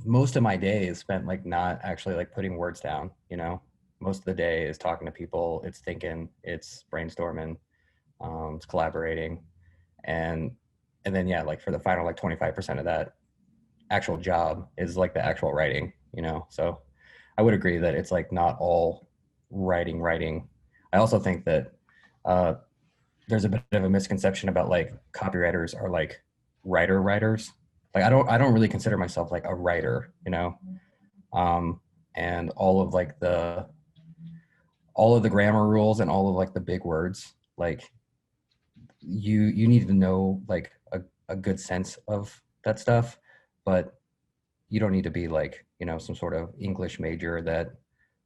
most of my day is spent like not actually like putting words down, most of the day is talking to people, it's thinking, it's brainstorming, it's collaborating. And and then yeah, like for the final like 25% of that actual job is like the actual writing, so I would agree that it's like not all writing. I also think that uh there's a bit of a misconception about like copywriters are like writers. Like I don't really consider myself like a writer, um and all of the grammar rules and all of like the big words, like you need to know like a good sense of that stuff, but you don't need to be like, some sort of English major that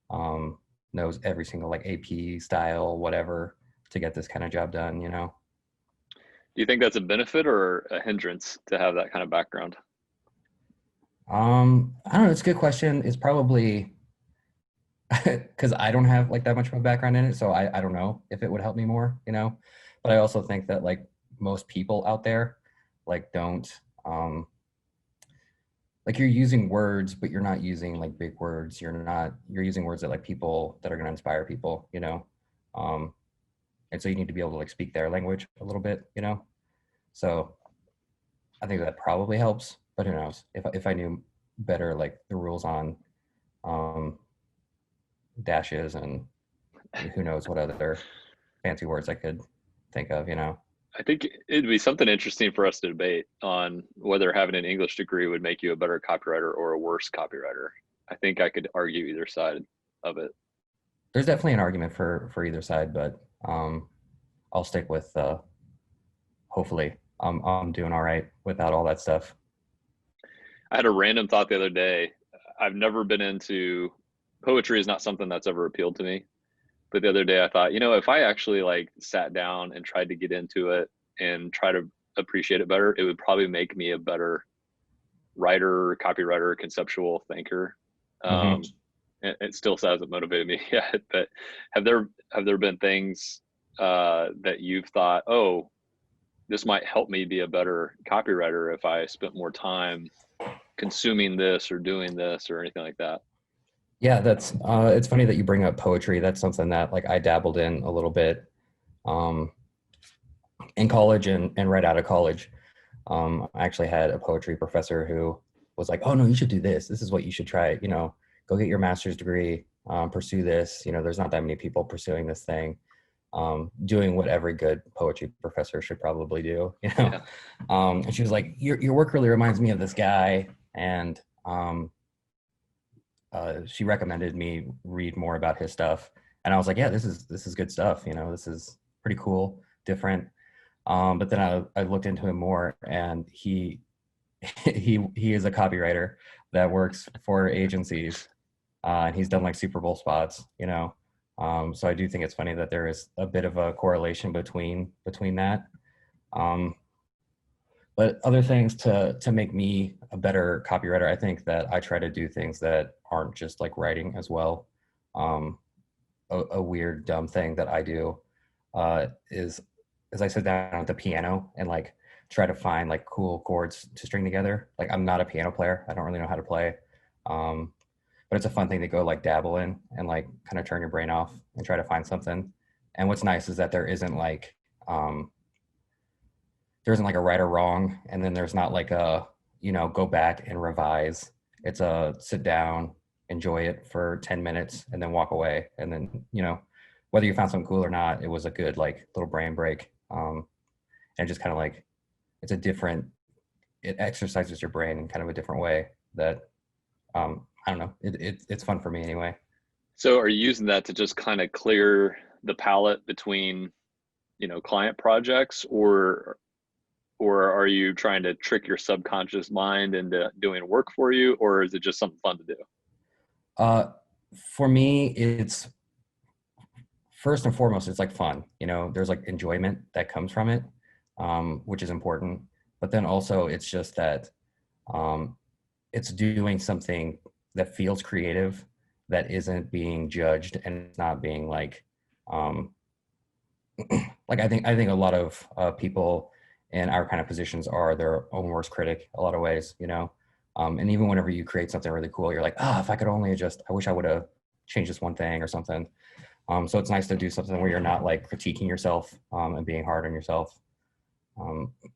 um knows every single like AP style whatever to get this kind of job done. Do you think that's a benefit or a hindrance to have that kind of background? I don't know, it's a good question. It's probably because I don't have like that much of a background in it, so I don't know if it would help me more. But I also think that like most people out there like don't um like you're using words, but you're not using like big words. You're using words that like people that are going to inspire people. Um and so you need to be able to like speak their language a little bit. So I think that probably helps, but who knows? If I knew better like the rules on um dashes and who knows what other fancy words I could think of. I think it'd be something interesting for us to debate on whether having an English degree would make you a better copywriter or a worse copywriter. I think I could argue either side of it. There's definitely an argument for either side, but I'll stick with hopefully I'm doing all right without all that stuff. I had a random thought the other day. I've never been into poetry is not something that's ever appealed to me. But the other day I thought, if I actually like sat down and tried to get into it and try to appreciate it better, it would probably make me a better writer, copywriter, conceptual thinker. Hmm. It still hasn't motivated me yet, but have there been things that you've thought, oh, this might help me be a better copywriter if I spent more time consuming this or doing this or anything like that? Yeah, that's it's funny that you bring up poetry. That's something that like I dabbled in a little bit um, in college and right out of college. I actually had a poetry professor who was like, "Oh no, you should do this. This is what you should try. Go get your master's degree, pursue this. There's not that many people pursuing this thing, doing what every good poetry professor should probably do. Yeah. And she was like, "Your work really reminds me of this guy," and she recommended me read more about his stuff. And I was like, "Yeah, this is good stuff. This is pretty cool, different." But then I looked into him more, and he is a copywriter that works for agencies, and he's done like Super Bowl spots. So I do think it's funny that there is a bit of a correlation between that. Um, but other things to make me a better copywriter, I think that I try to do things that aren't just like writing as well. Um, a weird dumb thing that I do is I sit down at the piano and like try to find like cool chords to string together. Like I'm not a piano player. I don't really know how to play. Um, but it's a fun thing to go like dabble in and like kind of turn your brain off and try to find something. And what's nice is that there isn't like a right or wrong, and then there's not like a go back and revise. It's a sit down, enjoy it for 10 minutes, and then walk away. And then whether you found something cool or not, it was a good like little brain break. And just kind of like it's a different. It exercises your brain in kind of a different way that I don't know. It's fun for me anyway. So are you using that to just kind of clear the palette between, client projects, or are you trying to trick your subconscious mind into doing work for you, or is it just something fun to do? Uh, for me, it's first and foremost, it's like fun. There's like enjoyment that comes from it, which is important. But then also, it's just that um, it's doing something that feels creative, that isn't being judged, and it's not being um, like I think a lot of people in our kind of positions are their own worst critic a lot of ways. And even whenever you create something really cool, you're like, ah, if I could only just, I wish I would have changed this one thing or something. So it's nice to do something where you're not like critiquing yourself and being hard on yourself.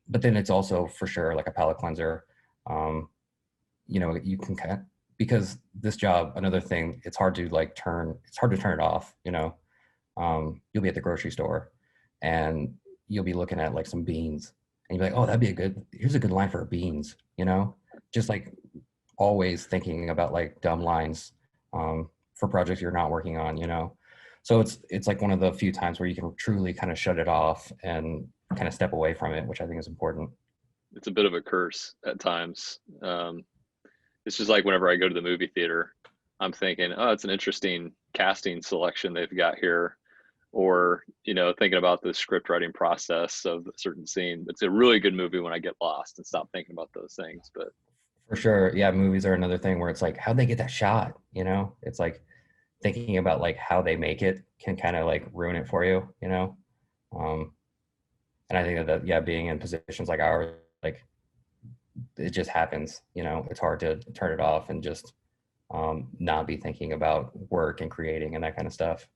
But then it's also for sure like a palate cleanser. Um, you can kind of, because this job, another thing, it's hard to turn it off. You'll be at the grocery store and you'll be looking at like some beans and you're like, oh, here's a good line for beans, just like always thinking about like dumb lines for projects you're not working on, so it's like one of the few times where you can truly kind of shut it off and kind of step away from it, which I think is important. It's a bit of a curse at times. It's just like whenever I go to the movie theater, I'm thinking, oh, it's an interesting casting selection they've got here, or thinking about the script writing process of a certain scene. It's a really good movie when I get lost and stop thinking about those things. But For sure. Yeah, movies are another thing where it's like, how'd they get that shot? It's like thinking about like how they make it can kind of like ruin it for you. Um, and I think that, yeah, being in positions like ours, like it just happens, it's hard to turn it off and just not be thinking about work and creating and that kind of stuff.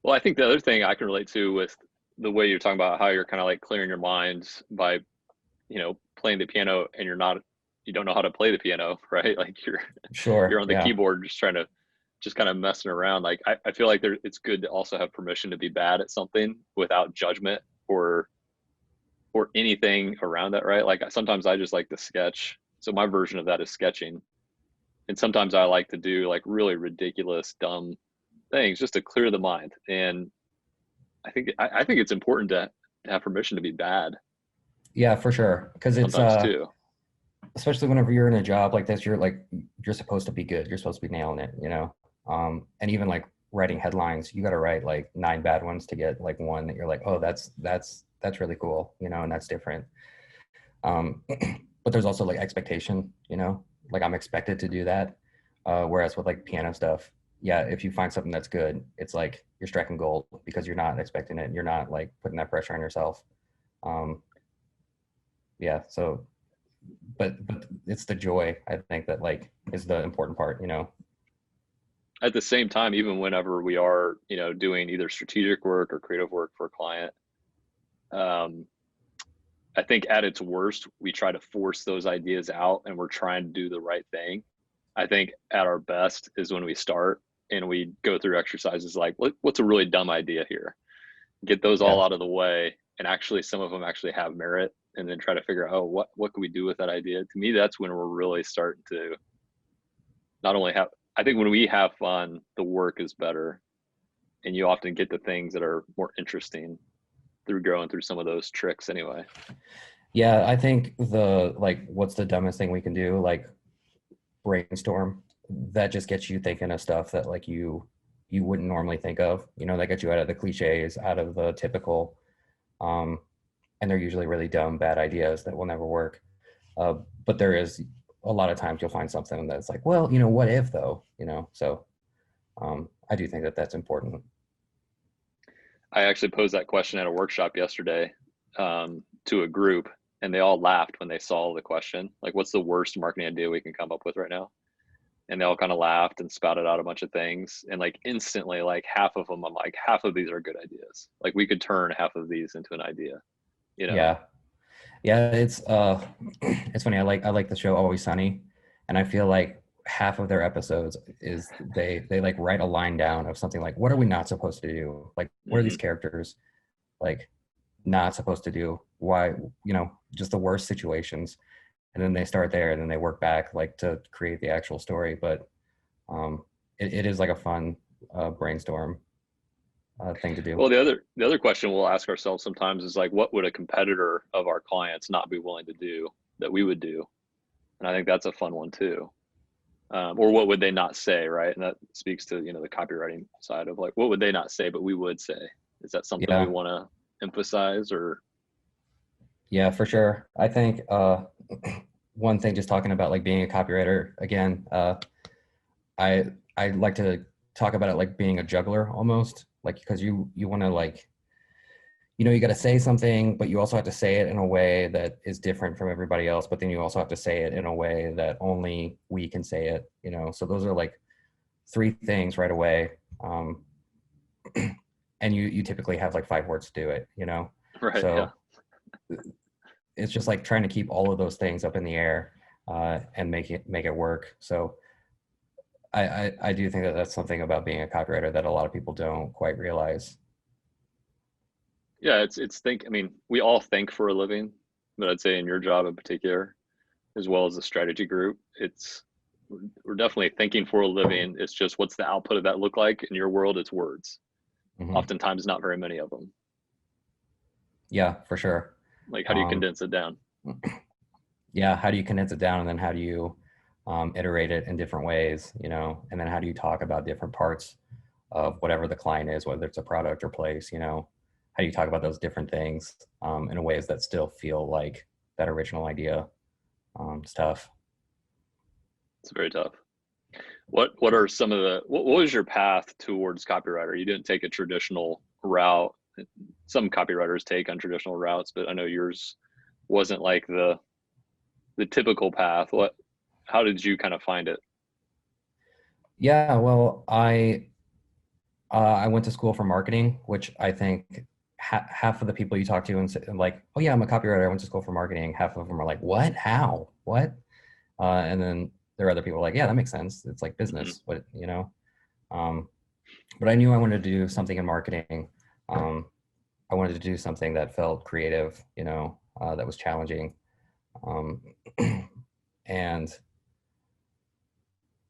well, I think the other thing I can relate to with the way you're talking about how you're kind of like clearing your mind by playing the piano, and you don't know how to play the piano, right? Like you're Sure. on the Yeah. keyboard just kind of messing around. Like I feel like it's good to also have permission to be bad at something without judgment or anything around that, right? Like sometimes I just like to sketch. So my version of that is sketching. And sometimes I like to do like really ridiculous, dumb things just to clear the mind. And I think it's important to have permission to be bad Yeah, for sure. Because it's sometimes too. especially whenever you're in a job like this, you're supposed to be good. You're supposed to be nailing it. And even like writing headlines, you got to write like 9 bad ones to get like one that you're like, oh, that's really cool, and that's different. But there's also like expectation, like I'm expected to do that. Whereas with like piano stuff, yeah, if you find something that's good, it's like you're striking gold because you're not expecting it. You're not like putting that pressure on yourself. Um, yeah. So, but it's the joy, I think, that like is the important part. At the same time, even whenever we are, doing either strategic work or creative work for a client, um, I think at its worst, we try to force those ideas out and we're trying to do the right thing. I think at our best is when we start and we go through exercises like, what's a really dumb idea here? Get those all Yeah. out of the way. And actually, some of them actually have merit, and then try to figure out, oh, what can we do with that idea? To me, that's when we're really starting to not only have, I think when we have fun, the work is better. And you often get the things that are more interesting through going through some of those tricks anyway. Yeah. I think what's the dumbest thing we can do? Like brainstorm, that just gets you thinking of stuff that like you wouldn't normally think of, that gets you out of the cliches, out of the typical, um, and they're usually really dumb, bad ideas that will never work. Uh, but there is a lot of times you'll find something that's like, well, what if though, so I do think that that's important. I actually posed that question at a workshop yesterday to a group, and they all laughed when they saw the question. Like, what's the worst marketing idea we can come up with right now? And they all kind of laughed and spouted out a bunch of things. And like instantly, like half of them, I'm like, half of these are good ideas. Like we could turn half of these into an idea. Yeah. Yeah, it's funny. I like the show Always Sunny, and I feel like half of their episodes is they like write a line down of something like, what are we not supposed to do? Like, what are these Hmm. characters like not supposed to do? Why, just the worst situations. And then they start there and then they work back like to create the actual story. But it is like a fun brainstorm thing to do. Well, the other question we'll ask ourselves sometimes is like, what would a competitor of our clients not be willing to do that we would do? And I think that's a fun one too. Or what would they not say, right? And that speaks to the copywriting side of like, what would they not say but we would say? Is that something we Yeah. want to emphasize? Or Yeah, for sure. I think one thing, just talking about like being a copywriter again, I like to talk about it like being a juggler almost, like because you want to like you got to say something, but you also have to say it in a way that is different from everybody else. But then you also have to say it in a way that only we can say it. So those are like three things right away. Um, and you typically have like 5 words to do it. Right. Yeah. So it's just like trying to keep all of those things up in the air, and make it work. So I do think that that's something about being a copywriter that a lot of people don't quite realize. Yeah. I mean, we all think for a living, but I'd say in your job in particular, as well as the strategy group, we're definitely thinking for a living. It's just what's the output of that look like? In your world, it's words. Hmm. Oftentimes, not very many of them. Yeah, for sure. Like, how do you Um, condense it down? yeah, how do you condense it down, and then how do you iterate it in different ways, and then how do you talk about different parts of whatever the client is, whether it's a product or place. How do you talk about those different things in ways that still feel like that original idea stuff. It's very tough. What are some of the what was your path towards copywriter? You didn't take a traditional route. Some copywriters take untraditional routes, but I know yours wasn't like the typical path. How did you kind of find it? Yeah, well, I went to school for marketing, which I think half of the people you talk to and like, oh yeah, I'm a copywriter. I went to school for marketing. Half of them are like, what? How? What? And then there are other people like, yeah, that makes sense. It's like Mm-hmm. business. What? Um, but I knew I wanted to do something in marketing. Um, I wanted to do something that felt creative, that was challenging. Um, and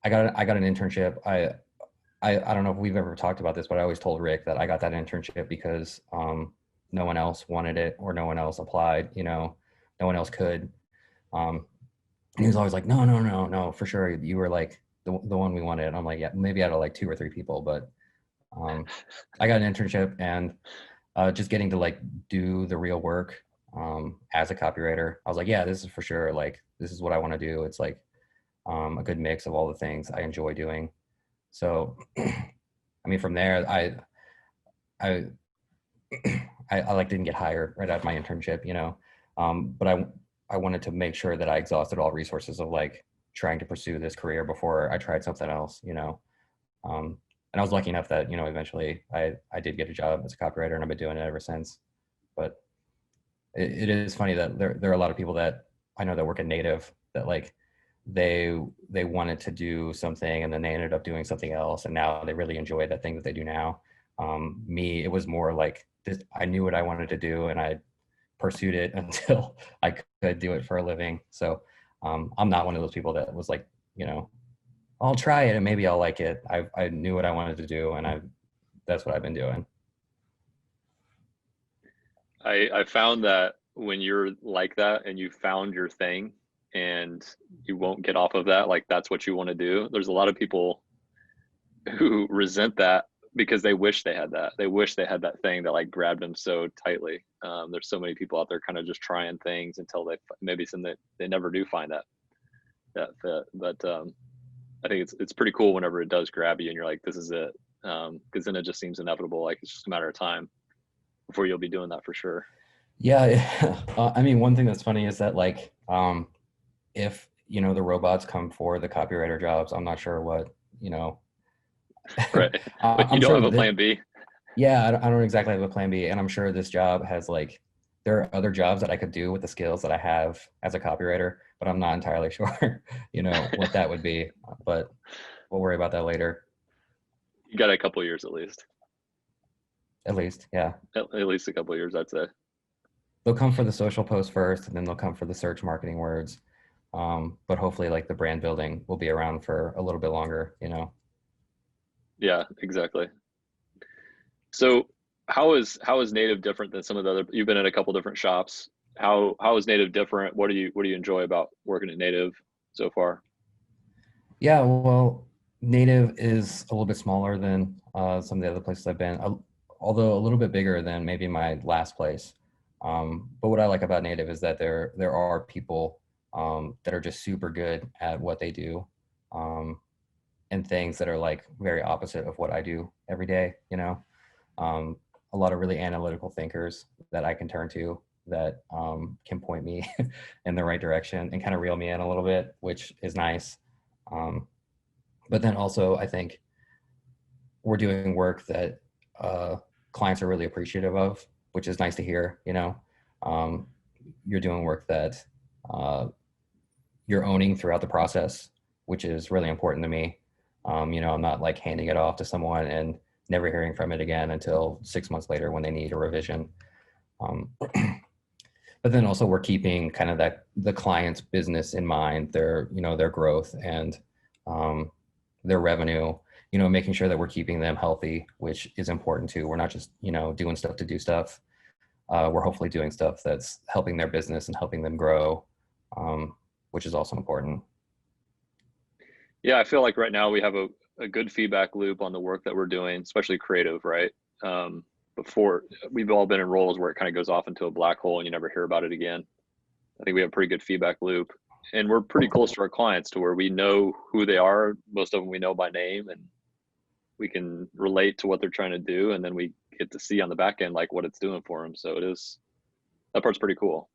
I got an internship. I don't know if we've ever talked about this, but I always told Rick that I got that internship because no one else wanted it or no one else applied. No one else could. Um, and he was always like, no, no, no, no, for sure. You were like the one we wanted. And I'm like, yeah, maybe out of like 2 or 3 people, but um, I got an internship and just getting to like do the real work as a copywriter. I was like, yeah, this is for sure. Like, this is what I want to do. It's like a good mix of all the things I enjoy doing. So, I mean, from there, I, I like didn't get hired right out of my internship, but I wanted to make sure that I exhausted all resources of like trying to pursue this career before I tried something else. Um, and I was lucky enough that eventually I did get a job as a copywriter, and I've been doing it ever since. But it is funny that there are a lot of people that I know that work at Native that like they wanted to do something and then they ended up doing something else, and now they really enjoy that thing that they do now. Me, it was more like this, I knew what I wanted to do and I pursued it until I could do it for a living. So I'm not one of those people that was like, you know, I'll try it and maybe I'll like it. I knew what I wanted to do, and that's what I've been doing. I found that when you're like that and you found your thing and you won't get off of that, like that's what you want to do. There's a lot of people who resent that because they wish they had that. They wish they had that thing that like grabbed them so tightly. There's so many people out there kind of just trying things until maybe some that they never do find that fit. But I think it's pretty cool whenever it does grab you and you're like, this is it. Because then it just seems inevitable. Like it's just a matter of time before you'll be doing that for sure. Yeah, I mean, one thing that's funny is that like if the robots come for the copywriter jobs, I'm not sure what you know. Right. But you I'm don't sure have a that plan B. yeah, I don't exactly have a plan B, and I'm sure this job has like there are other jobs that I could do with the skills that I have as a copywriter, but I'm not entirely sure, what that would be. But we'll worry about that later. You got a couple years at least. At least, yeah. At least a couple years, I'd say. They'll come for the social post first, and then they'll come for the search marketing words. But hopefully, like the brand building will be around for a little bit longer. Yeah, exactly. So how is native different than some of the other you've been at a couple different shops. How is native different? What do you enjoy about working at native so far? Yeah, well, Native is a little bit smaller than some of the other places I've been, although a little bit bigger than maybe my last place. But what I like about Native is that there are people that are just super good at what they do, and things that are like very opposite of what I do every day. Um, a lot of really analytical thinkers that I can turn to that can point me in the right direction and kind of reel me in a little bit, which is nice. Um, but then also, I think we're doing work that clients are really appreciative of, which is nice to hear. Um, you're doing work that you're owning throughout the process, which is really important to me. I'm not like handing it off to someone and never hearing from it again until 6 months later when they need a revision. Um, but then also we're keeping kind of that the client's business in mind, their growth and their revenue, making sure that we're keeping them healthy, which is important too. We're not just, doing stuff to do stuff. We're hopefully doing stuff that's helping their business and helping them grow, which is also important. Yeah, I feel like right now we have a good feedback loop on the work that we're doing, especially creative, right? Before we've all been in roles where it kind of goes off into a black hole and you never hear about it again. I think we have a pretty good feedback loop, and we're pretty close to our clients to where we know who they are. Most of them we know by name, and we can relate to what they're trying to do, and then we get to see on the back end like what it's doing for them. So that part's pretty cool.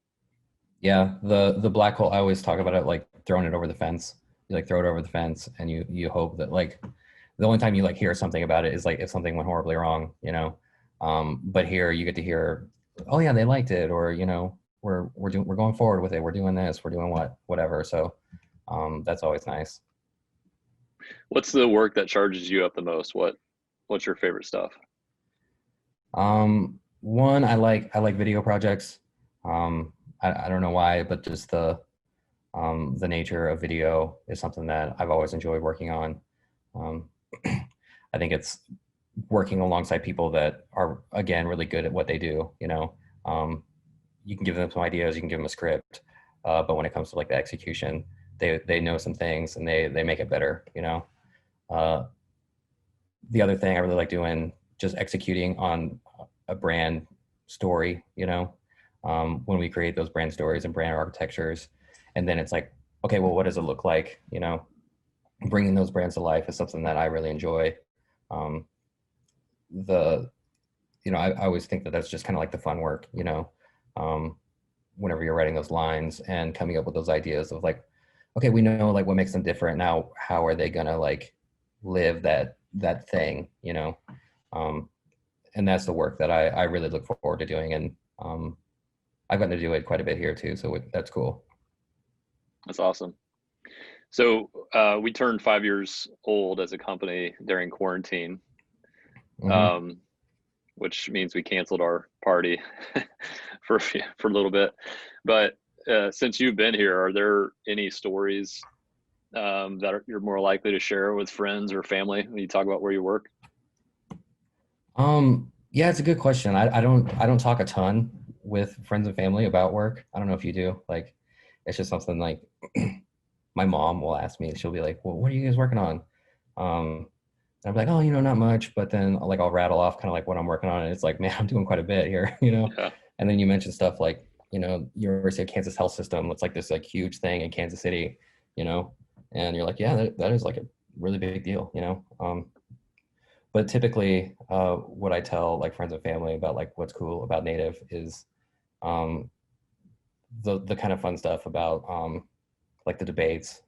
Yeah, the black hole, I always talk about it like throwing it over the fence. You like throw it over the fence and you hope that like the only time you like hear something about it is like if something went horribly wrong. But here you get to hear, oh yeah, they liked it, or we're going forward with it. We're doing this, we're doing whatever. So that's always nice. What's the work that charges you up the most? What's your favorite stuff? One, I like video projects. I don't know why, but just the nature of video is something that I've always enjoyed working on. Um, I think it's working alongside people that are, again, really good at what they do. You can give them some ideas, you can give them a script, but when it comes to like the execution, they know some things and they make it better. Uh, the other thing I really like doing, just executing on a brand story, when we create those brand stories and brand architectures, and then it's like, okay, well, what does it look like? Bringing those brands to life is something that I really enjoy. Um, the, I always think that that's just kind of like the fun work. Um, whenever you're writing those lines and coming up with those ideas of like, okay, we know like what makes them different. Now, how are they gonna like live that thing? Um, and that's the work that I really look forward to doing. And I've gotten to do it quite a bit here too. So that's cool. That's awesome. So we turned 5 years old as a company during quarantine, Hmm. um, which means we canceled our party for a little bit. But since you've been here, are there any stories you're more likely to share with friends or family when you talk about where you work? Yeah, it's a good question. I don't talk a ton with friends and family about work. I don't know if you do. Like, it's just something like my mom will ask me. She'll be like, "Well, what are you guys working on?" Um, and I'm like, "Oh, not much." But then like I'll rattle off kind of like what I'm working on, and it's like, man, I'm doing quite a bit here. Yeah, And then you mentioned stuff like University of Kansas Health System. It's like this like huge thing in Kansas City, you know, and you're like, yeah, that is like a really big deal. But typically, what I tell like friends and family about like what's cool about Native is um, the kind of fun stuff about like the debates.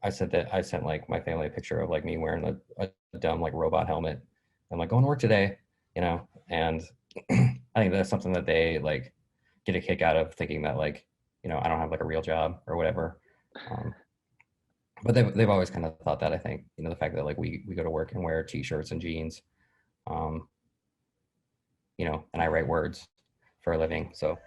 I sent like my family a picture of like me wearing a dumb like robot helmet and like going to work today, and I think that's something that they like get a kick out of thinking that like, I don't have like a real job or whatever. Um, but they've always kind of thought that, I think, the fact that like we go to work and wear t-shirts and jeans, um, and I write words for a living. So